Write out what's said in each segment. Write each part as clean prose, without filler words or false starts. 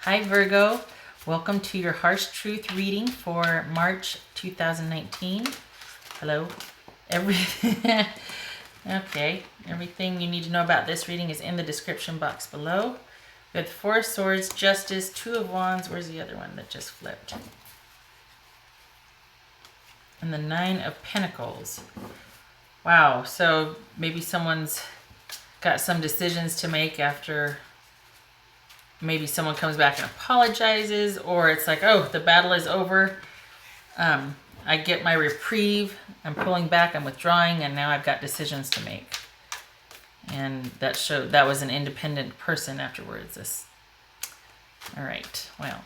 Hi Virgo, welcome to your Harsh Truth reading for March 2019. Hello. Okay, everything you need to know about this reading is in the description box below. With Four of Swords, Justice, Two of Wands, where's the other one that just flipped? And the Nine of Pentacles. Wow, so maybe someone's got some decisions to make after maybe someone comes back and apologizes, or it's like, oh, the battle is over. I get my reprieve. I'm pulling back, I'm withdrawing, and now I've got decisions to make. And that showed that was an independent person afterwards. All right, well,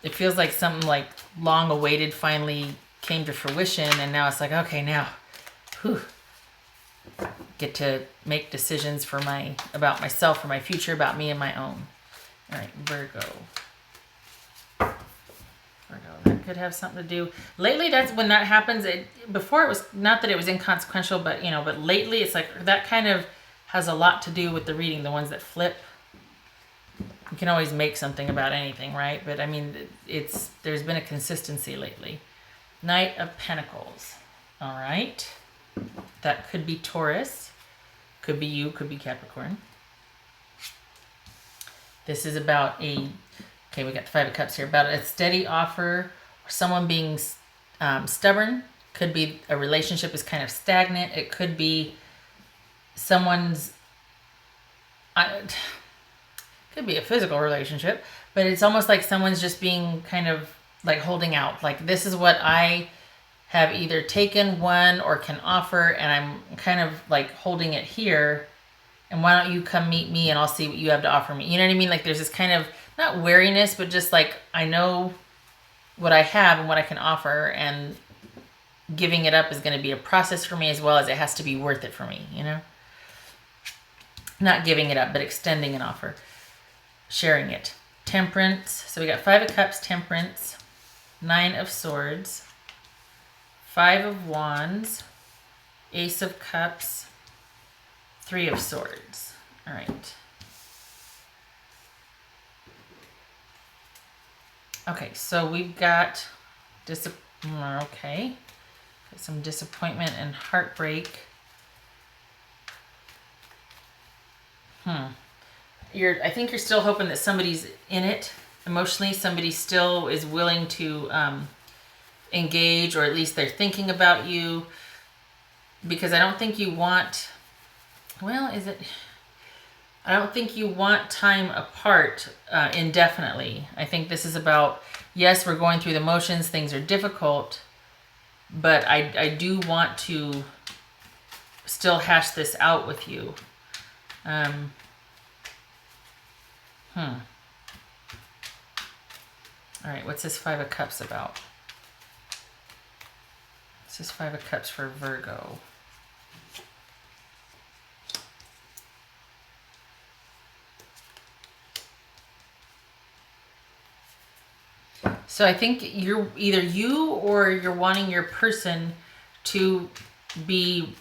it feels like something like long awaited finally came to fruition, and now it's like, okay, now, get to make decisions about myself, for my future, about me and my own. All right, Virgo. That could have something to do. Lately, that's when that happens. Before it was not that it was inconsequential, but but lately it's like that kind of has a lot to do with the reading. The ones that flip, you can always make something about anything, right? But I mean, there's been a consistency lately. Knight of Pentacles. All right, that could be Taurus, could be you, could be Capricorn. This is about okay, we got the Five of Cups here, about a steady offer, or someone being stubborn. Could be a relationship is kind of stagnant. It could be someone's, could be a physical relationship, but it's almost like someone's just being kind of like holding out. Like, this is what I have either taken, won, or can offer, and I'm kind of like holding it here. And why don't you come meet me and I'll see what you have to offer me? You know what I mean? Like, there's this kind of, not wariness, but just like, I know what I have and what I can offer, and giving it up is going to be a process for me, as well as it has to be worth it for me, Not giving it up, but extending an offer, sharing it. Temperance. So we got Five of Cups, Temperance, Nine of Swords, Five of Wands, Ace of Cups, Three of Swords. All right. Okay, so we've got some disappointment and heartbreak. I think you're still hoping that somebody's in it emotionally. Somebody still is willing to engage, or at least they're thinking about you. Because I don't think you want, I don't think you want time apart indefinitely. I think this is about, yes, we're going through the motions, things are difficult, but I do want to still hash this out with you. All right, what's this Five of Cups about? What's this Five of Cups for Virgo? So I think you're either you're wanting your person to be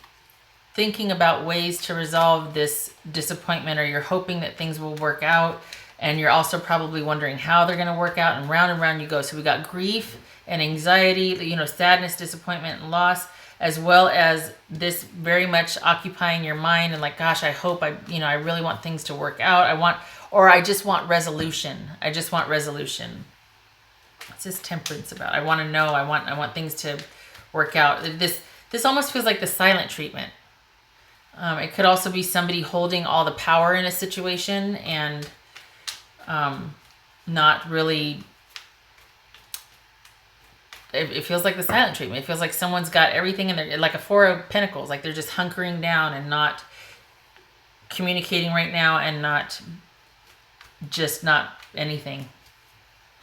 thinking about ways to resolve this disappointment, or you're hoping that things will work out, and you're also probably wondering how they're going to work out, and round you go. So we got grief and anxiety, sadness, disappointment, and loss, as well as this very much occupying your mind, and like, gosh, I hope I really want things to work out. I just want resolution. What's this Temperance about? I want to know. I want things to work out. This almost feels like the silent treatment. It could also be somebody holding all the power in a situation and not really. It feels like the silent treatment. It feels like someone's got everything in there, like a Four of Pentacles. Like they're just hunkering down and not communicating right now, and not anything.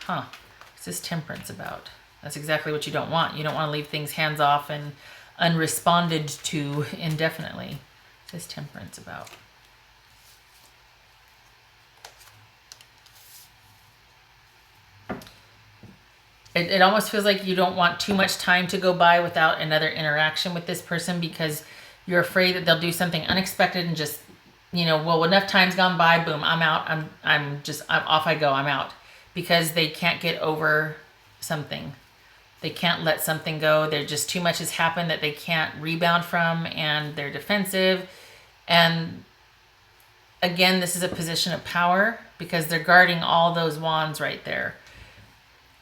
What's this Temperance about? That's exactly what you don't want. You don't want to leave things hands off and unresponded to indefinitely. What's this Temperance about? It almost feels like you don't want too much time to go by without another interaction with this person, because you're afraid that they'll do something unexpected and just you know, well, enough time's gone by, boom, I'm out. I'm off I go, I'm out. Because they can't get over something. They can't let something go. They're just too much has happened that they can't rebound from, and they're defensive. And again, this is a position of power because they're guarding all those wands right there.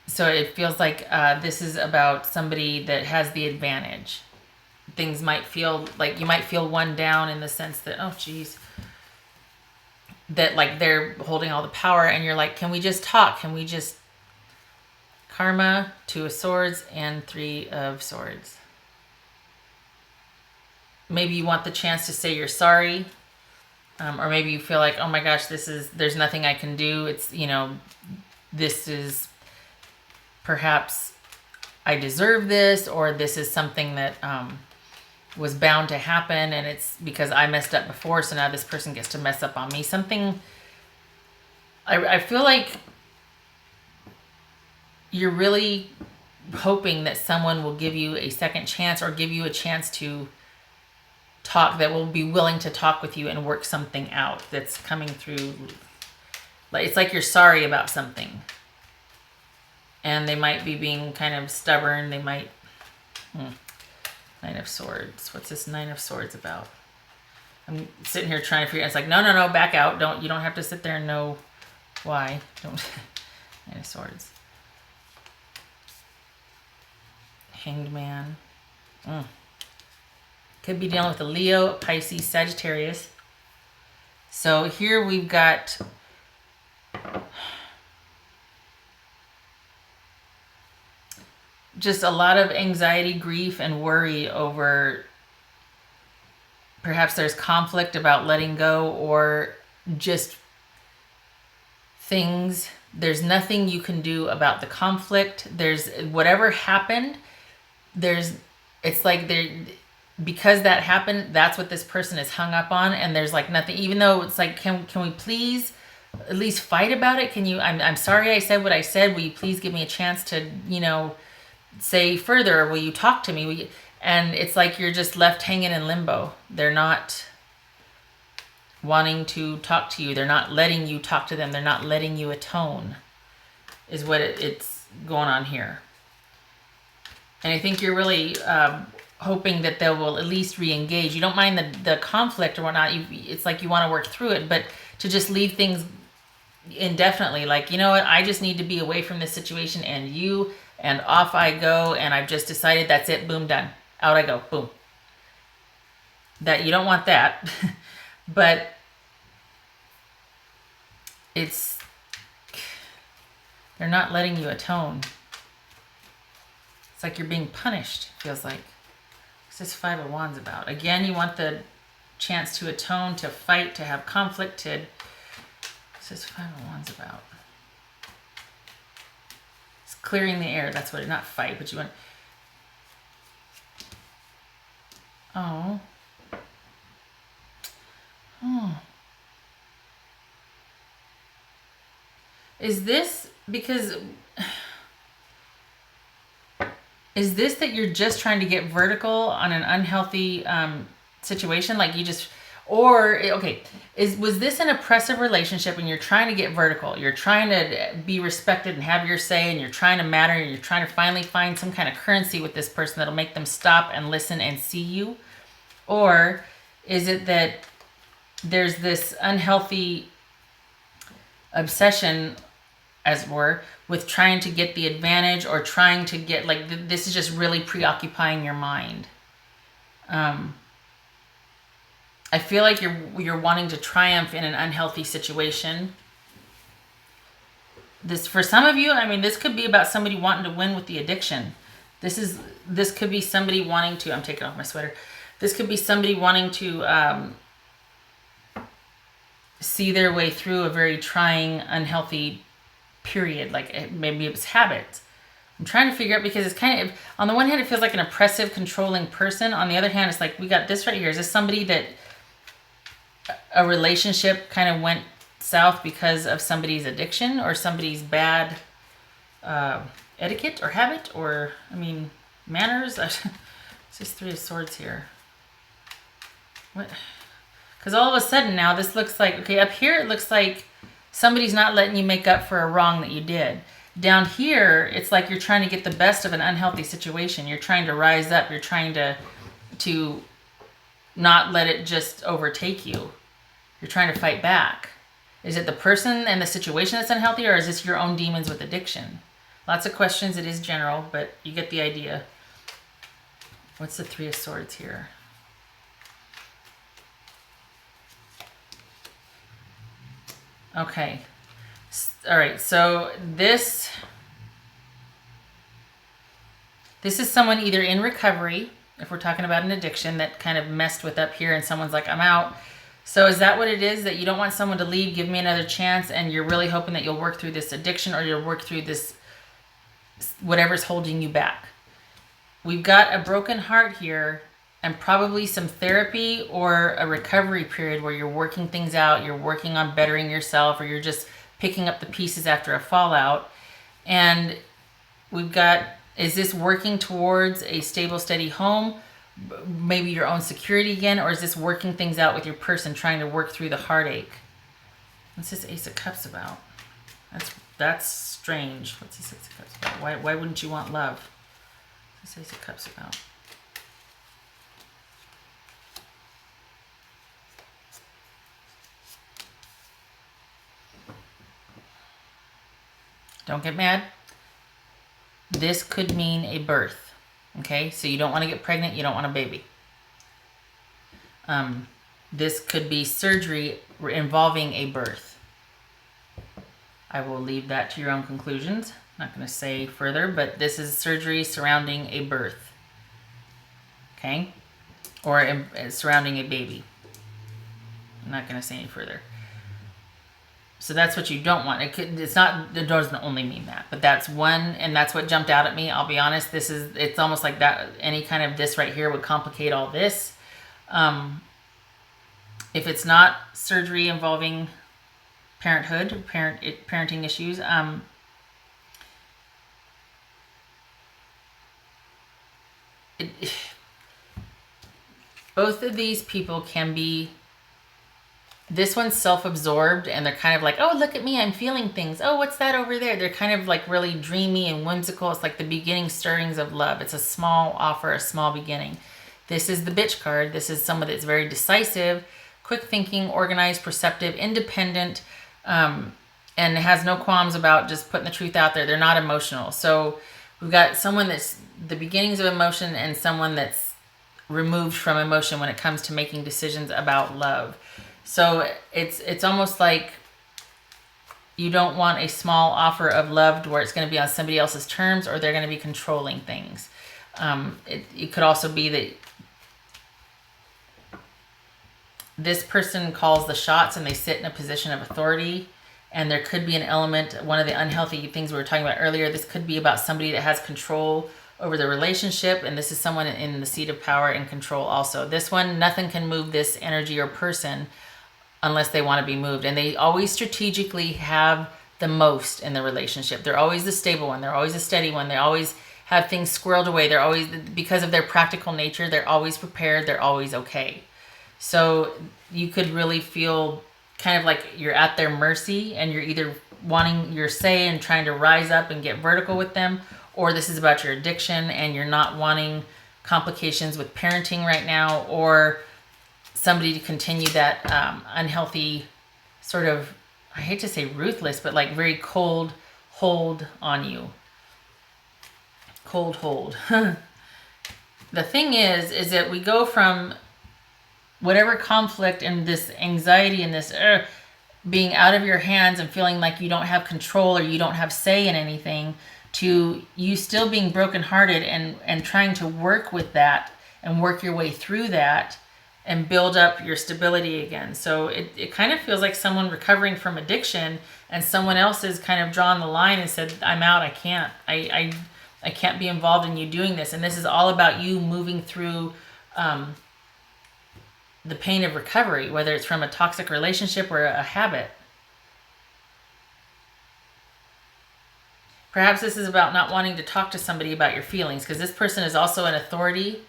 So it feels like this is about somebody that has the advantage. Things might feel like you might feel one down in the sense that, oh, geez, that like they're holding all the power, and you're like, can we just talk? Can we just karma, 2 of Swords, and 3 of Swords. Maybe you want the chance to say you're sorry, or maybe you feel like, oh my gosh, there's nothing I can do. It's, you know, this is perhaps I deserve this, or this is something that was bound to happen, and it's because I messed up before, so now this person gets to mess up on me. Something, I feel like you're really hoping that someone will give you a second chance, or give you a chance to talk, that will be willing to talk with you and work something out that's coming through. Like, it's like you're sorry about something, and they might be being kind of stubborn. They might 9 of Swords. What's this 9 of Swords about? I'm sitting here trying to figure out. It's like, no, back out. You don't have to sit there and know why. Don't. 9 of Swords. Hanged Man. Could be dealing with a Leo, Pisces, Sagittarius. So here we've got just a lot of anxiety, grief, and worry over perhaps there's conflict about letting go, or just things. There's nothing you can do about the conflict. There's whatever happened. It's like because that happened, that's what this person is hung up on, and there's like nothing, even though it's like, can we please at least fight about it? Can you, I'm sorry I said what I said. Will you please give me a chance to, you know, say further? Will you talk to me? And it's like you're just left hanging in limbo. They're not wanting to talk to you. They're not letting you talk to them. They're not letting you atone, is what it's going on here. And I think you're really hoping that they will at least re-engage. You don't mind the conflict or whatnot. It's like you want to work through it, but to just leave things indefinitely, like, you know what, I just need to be away from this situation, and off I go, and I've just decided that's it, boom, done. Out I go, boom. That, you don't want that. But they're not letting you atone. It's like you're being punished, feels like. What's this 5 of Wands about? Again, you want the chance to atone, to fight, to have conflict, what's this 5 of Wands about? It's clearing the air. That's what not fight, but you want. Oh. Is this because... Is this that you're just trying to get vertical on an unhealthy situation? Like you just... Or, okay, was this an oppressive relationship and you're trying to get vertical? You're trying to be respected and have your say, and you're trying to matter, and you're trying to finally find some kind of currency with this person that'll make them stop and listen and see you? Or is it that there's this unhealthy obsession, as it were, with trying to get the advantage, or trying to get, like, this is just really preoccupying your mind? I feel like you're wanting to triumph in an unhealthy situation. This, for some of you, I mean, this could be about somebody wanting to win with the addiction. This could be somebody wanting to, I'm taking off my sweater. This could be somebody wanting to see their way through a very trying, unhealthy period. Like maybe it was habits. I'm trying to figure out, because it's kind of, on the one hand, it feels like an oppressive, controlling person. On the other hand, it's like, we got this right here. Is this somebody that a relationship kind of went south because of somebody's addiction, or somebody's bad etiquette or habit, or, I mean, manners? It's just 3 of Swords here. What? Because all of a sudden now this looks like, okay, up here it looks like somebody's not letting you make up for a wrong that you did. Down here, it's like you're trying to get the best of an unhealthy situation. You're trying to rise up. You're trying to not let it just overtake you. You're trying to fight back. Is it the person and the situation that's unhealthy, or is this your own demons with addiction? Lots of questions. It is general, but you get the idea. What's the Three of Swords here? Okay. All right. So this is someone either in recovery, if we're talking about an addiction that kind of messed with up here and someone's like, I'm out. So is that what it is, that you don't want someone to leave, give me another chance, and you're really hoping that you'll work through this addiction, or you'll work through this, whatever's holding you back? We've got a broken heart here, and probably some therapy or a recovery period where you're working things out, you're working on bettering yourself, or you're just picking up the pieces after a fallout. And we've got, is this working towards a stable, steady home? Maybe your own security again, or is this working things out with your person, trying to work through the heartache? What's this Ace of Cups about? That's strange. What's this Ace of Cups about? Why wouldn't you want love? What's this Ace of Cups about? Don't get mad. This could mean a birth. Okay, so you don't want to get pregnant, you don't want a baby. This could be surgery involving a birth. I will leave that to your own conclusions. Not going to say further, but this is surgery surrounding a birth. Okay, or surrounding a baby. I'm not going to say any further. So that's what you don't want. It's not, it doesn't only mean that, but that's one, and that's what jumped out at me. I'll be honest, it's almost like that, any kind of this right here would complicate all this. If it's not surgery involving parenthood, parenting issues, both of these people can be, this one's self-absorbed, and they're kind of like, oh, look at me, I'm feeling things. Oh, what's that over there? They're kind of like really dreamy and whimsical. It's like the beginning stirrings of love. It's a small offer, a small beginning. This is the Bitch card. This is someone that's very decisive, quick thinking, organized, perceptive, independent, and has no qualms about just putting the truth out there. They're not emotional. So we've got someone that's the beginnings of emotion, and someone that's removed from emotion when it comes to making decisions about love. So it's almost like you don't want a small offer of love where it's going to be on somebody else's terms, or they're going to be controlling things. It could also be that this person calls the shots and they sit in a position of authority, and there could be an element, one of the unhealthy things we were talking about earlier, this could be about somebody that has control over the relationship, and this is someone in the seat of power and control also. This one, nothing can move this energy or person unless they want to be moved. And they always strategically have the most in the relationship. They're always the stable one. They're always the steady one. They always have things squirreled away. They're always, because of their practical nature, they're always prepared. They're always okay. So you could really feel kind of like you're at their mercy, and you're either wanting your say and trying to rise up and get vertical with them, or this is about your addiction and you're not wanting complications with parenting right now, or somebody to continue that unhealthy sort of, I hate to say ruthless, but like very cold hold on you. Cold hold. The thing is that we go from whatever conflict and this anxiety and this being out of your hands and feeling like you don't have control or you don't have say in anything, to you still being brokenhearted and trying to work with that and work your way through that and build up your stability again. So it kind of feels like someone recovering from addiction, and someone else has kind of drawn the line and said, I'm out, I can't. I can't be involved in you doing this. And this is all about you moving through the pain of recovery, whether it's from a toxic relationship or a habit. Perhaps this is about not wanting to talk to somebody about your feelings, because this person is also an authority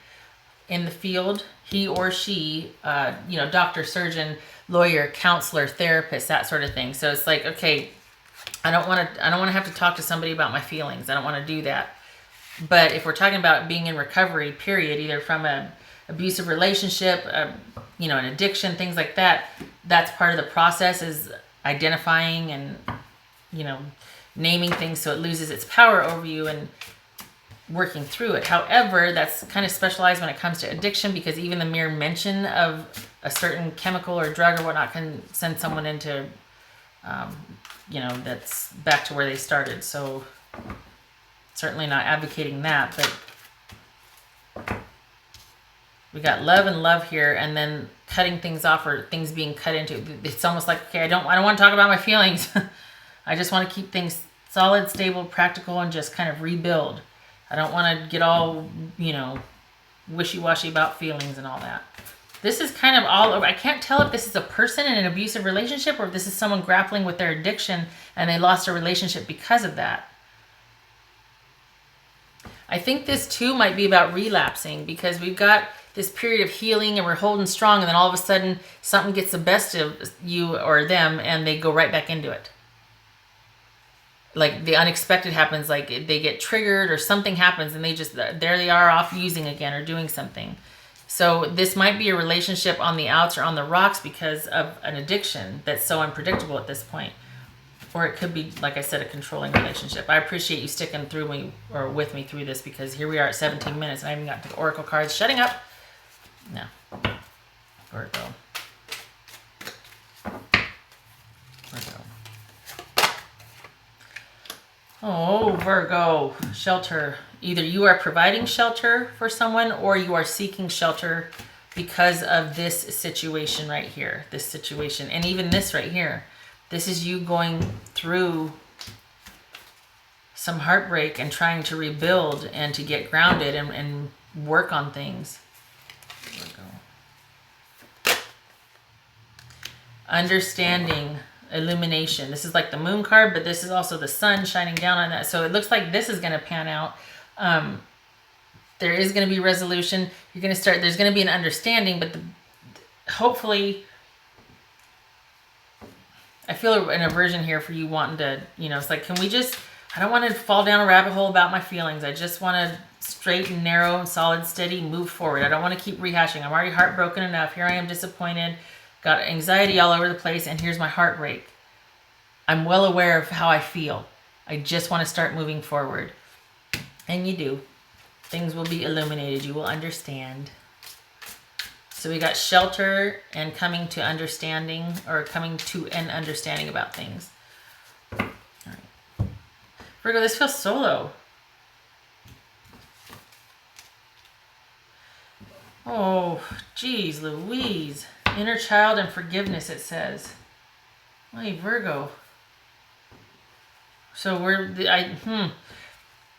in the field, he or she, doctor, surgeon, lawyer, counselor, therapist, that sort of thing. So it's like, okay, I don't want to have to talk to somebody about my feelings. I don't want to do that. But if we're talking about being in recovery, period, either from a abusive relationship, an addiction, things like that, that's part of the process, is identifying and, naming things so it loses its power over you and working through it. However, that's kind of specialized when it comes to addiction, because even the mere mention of a certain chemical or drug or whatnot can send someone into, that's back to where they started. So certainly not advocating that, but we got love and love here, and then cutting things off, or things being cut into. It's almost like, okay, I don't want to talk about my feelings. I just want to keep things solid, stable, practical, and just kind of rebuild. I don't want to get all, wishy-washy about feelings and all that. This is kind of all over. I can't tell if this is a person in an abusive relationship or if this is someone grappling with their addiction and they lost a relationship because of that. I think this too might be about relapsing, because we've got this period of healing and we're holding strong, and then all of a sudden something gets the best of you or them and they go right back into it. Like the unexpected happens, like they get triggered or something happens and there they are off using again or doing something. So this might be a relationship on the outs or on the rocks because of an addiction that's so unpredictable at this point. Or it could be, like I said, a controlling relationship. I appreciate you sticking through me or with me through this, because here we are at 17 minutes and I haven't gotten to the oracle cards. Shutting up. No. Virgo. Oh, Virgo. Shelter. Either you are providing shelter for someone or you are seeking shelter because of this situation right here. This situation. And even this right here. This is you going through some heartbreak and trying to rebuild and to get grounded and work on things. Understanding, illumination. This is like the moon card, but this is also the sun shining down on that. So it looks like this is going to pan out. There is going to be resolution. You're going to start, there's going to be an understanding, but hopefully, I feel an aversion here for you wanting to, it's like, I don't want to fall down a rabbit hole about my feelings. I just want to straight and narrow, solid, steady, move forward. I don't want to keep rehashing. I'm already heartbroken enough. Here I am disappointed, got anxiety all over the place, and here's my heartbreak. I'm well aware of how I feel. I just want to start moving forward. And you do. Things will be illuminated. You will understand. So we got shelter and coming to understanding, or coming to an understanding about things. All right. Virgo, this feels solo. Oh, geez, Louise. Inner child and forgiveness, it says. Hey, Virgo. So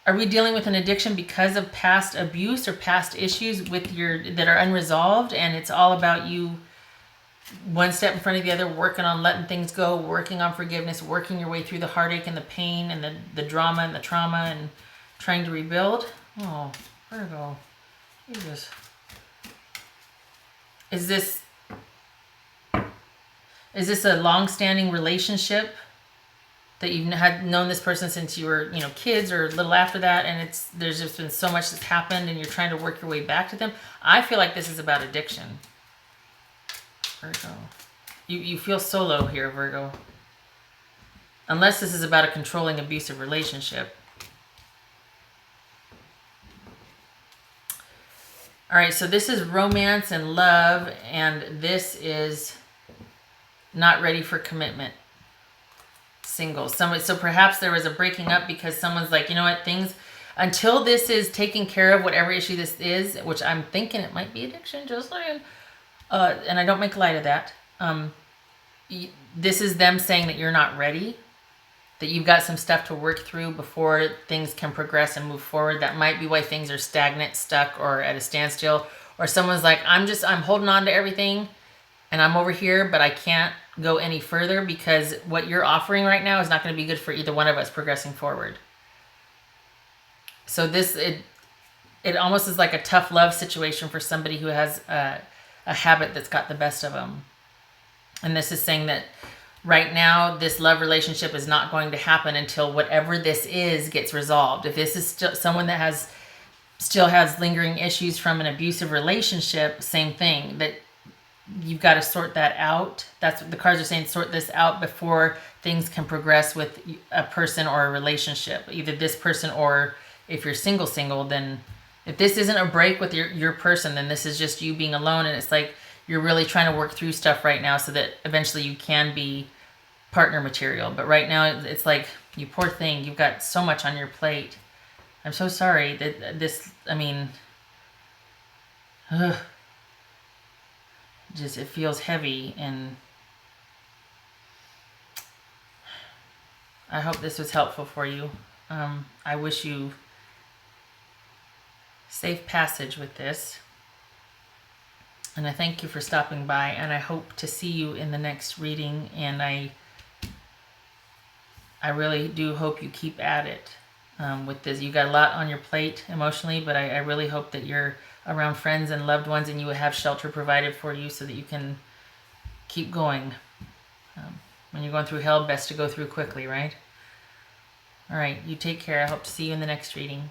are we dealing with an addiction because of past abuse or past issues that are unresolved, and it's all about you one step in front of the other, working on letting things go, working on forgiveness, working your way through the heartache and the pain and the drama and the trauma and trying to rebuild? Oh, Virgo. Jesus. Is this a long-standing relationship that you've known this person since you were, kids or a little after that, and there's just been so much that's happened and you're trying to work your way back to them? I feel like this is about addiction. Virgo. You feel solo here, Virgo. Unless this is about a controlling, abusive relationship. All right, so this is romance and love, and this is not ready for commitment. Single. So perhaps there was a breaking up because someone's like, you know what, things, until this is taken care of, whatever issue this is, which I'm thinking it might be addiction, just saying, and I don't make light of that. This is them saying that you're not ready, that you've got some stuff to work through before things can progress and move forward. That might be why things are stagnant, stuck, or at a standstill. Or someone's like, I'm holding on to everything and I'm over here, but I can't go any further because what you're offering right now is not going to be good for either one of us progressing forward. So it almost is like a tough love situation for somebody who has a habit that's got the best of them. And this is saying that right now, this love relationship is not going to happen until whatever this is gets resolved. If this is still someone that still has lingering issues from an abusive relationship, same thing, that you've got to sort that out. That's what the cards are saying, sort this out before things can progress with a person or a relationship. Either this person, or if you're single, then if this isn't a break with your person, then this is just you being alone. And it's like you're really trying to work through stuff right now so that eventually you can be partner material. But right now it's like, you poor thing, you've got so much on your plate. I'm so sorry that this, I mean, just it feels heavy, and I hope this was helpful for you. I wish you safe passage with this, and I thank you for stopping by, and I hope to see you in the next reading, and I really do hope you keep at it with this. You got a lot on your plate emotionally, but I really hope that you're around friends and loved ones, and you have shelter provided for you so that you can keep going. When you're going through hell, best to go through quickly, right? All right, you take care. I hope to see you in the next reading.